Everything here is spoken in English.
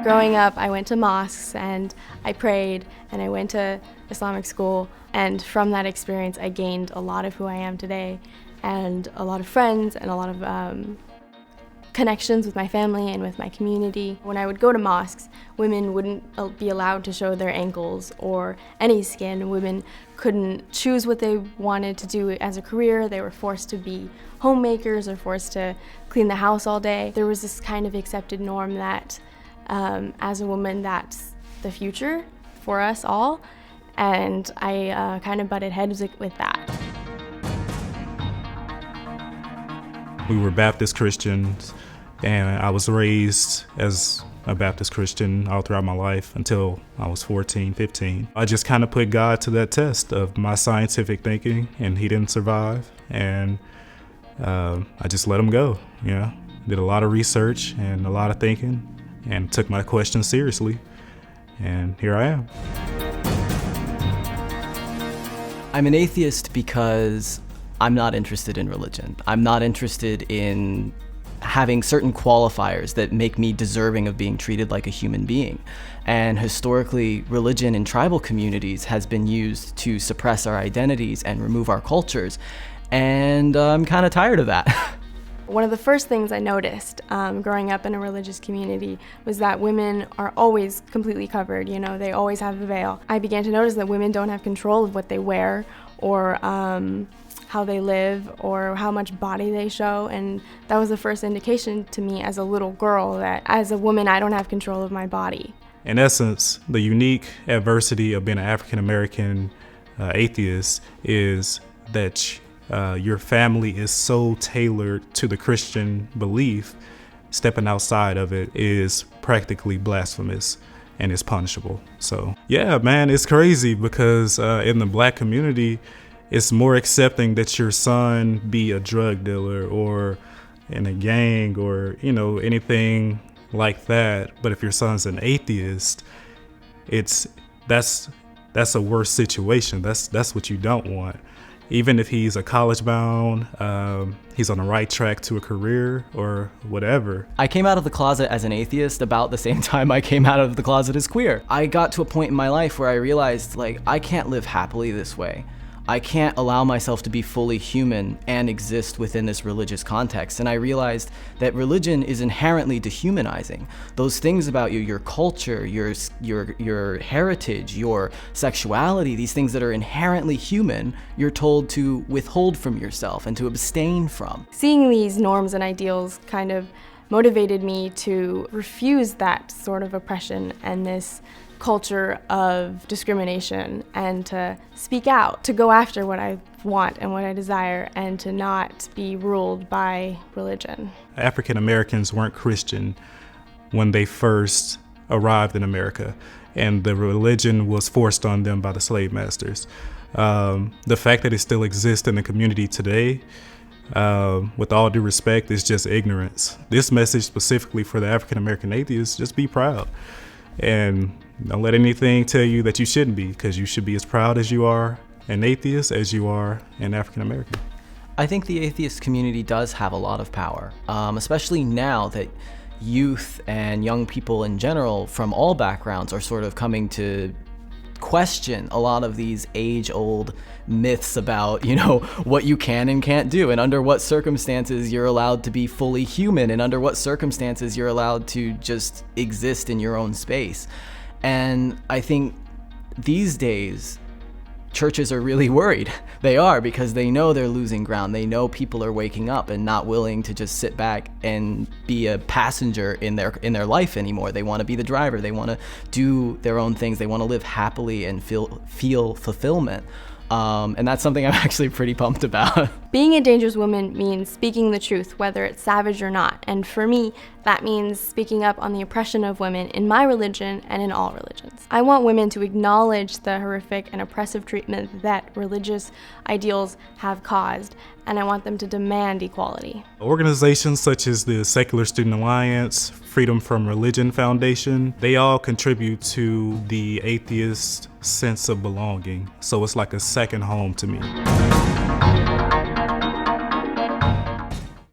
Growing up, I went to mosques and I prayed and I went to Islamic school, and from that experience I gained a lot of who I am today and a lot of friends and a lot of connections with my family and with my community. When I would go to mosques, women wouldn't be allowed to show their ankles or any skin. Women couldn't choose what they wanted to do as a career. They were forced to be homemakers or forced to clean the house all day. There was this kind of accepted norm that as a woman, that's the future for us all, and I kind of butted heads with that. We were Baptist Christians, and I was raised as a Baptist Christian all throughout my life until I was 14, 15. I just kind of put God to that test of my scientific thinking, and he didn't survive, and I just let him go. Did a lot of research and a lot of thinking, and took my questions seriously, and here I am. I'm an atheist because I'm not interested in religion. I'm not interested in having certain qualifiers that make me deserving of being treated like a human being. And historically, religion in tribal communities has been used to suppress our identities and remove our cultures, and I'm kind of tired of that. One of the first things I noticed growing up in a religious community was that women are always completely covered. They always have a veil. I began to notice that women don't have control of what they wear or how they live or how much body they show, and that was the first indication to me as a little girl that as a woman I don't have control of my body. In essence, the unique adversity of being an African American atheist is that your family is so tailored to the Christian belief, stepping outside of it is practically blasphemous and is punishable. So yeah, man, it's crazy because in the Black community, it's more accepting that your son be a drug dealer or in a gang or anything like that. But if your son's an atheist, that's a worse situation. That's what you don't want. Even if he's a college bound, he's on the right track to a career or whatever. I came out of the closet as an atheist about the same time I came out of the closet as queer. I got to a point in my life where I realized, I can't live happily this way. I can't allow myself to be fully human and exist within this religious context. And I realized that religion is inherently dehumanizing. Those things about you, your culture, your heritage, your sexuality, these things that are inherently human, you're told to withhold from yourself and to abstain from. Seeing these norms and ideals kind of motivated me to refuse that sort of oppression and this culture of discrimination, and to speak out, to go after what I want and what I desire, and to not be ruled by religion. African Americans weren't Christian when they first arrived in America, and the religion was forced on them by the slave masters. The fact that it still exists in the community today, with all due respect, is just ignorance. This message specifically for the African American atheists: just be proud. And don't let anything tell you that you shouldn't be, because you should be as proud as you are an atheist as you are an African American. I think the atheist community does have a lot of power, especially now that youth and young people in general from all backgrounds are sort of coming to question a lot of these age-old myths about, what you can and can't do, and under what circumstances you're allowed to be fully human, and under what circumstances you're allowed to just exist in your own space. And I think these days, churches are really worried. They are, because they know they're losing ground. They know people are waking up and not willing to just sit back and be a passenger in their life anymore. They want to be the driver. They want to do their own things. They want to live happily and feel fulfillment. And that's something I'm actually pretty pumped about. Being a dangerous woman means speaking the truth, whether it's savage or not. And for me, that means speaking up on the oppression of women in my religion and in all religions. I want women to acknowledge the horrific and oppressive treatment that religious ideals have caused, and I want them to demand equality. Organizations such as the Secular Student Alliance, Freedom from Religion Foundation, they all contribute to the atheist sense of belonging. So it's like a second home to me.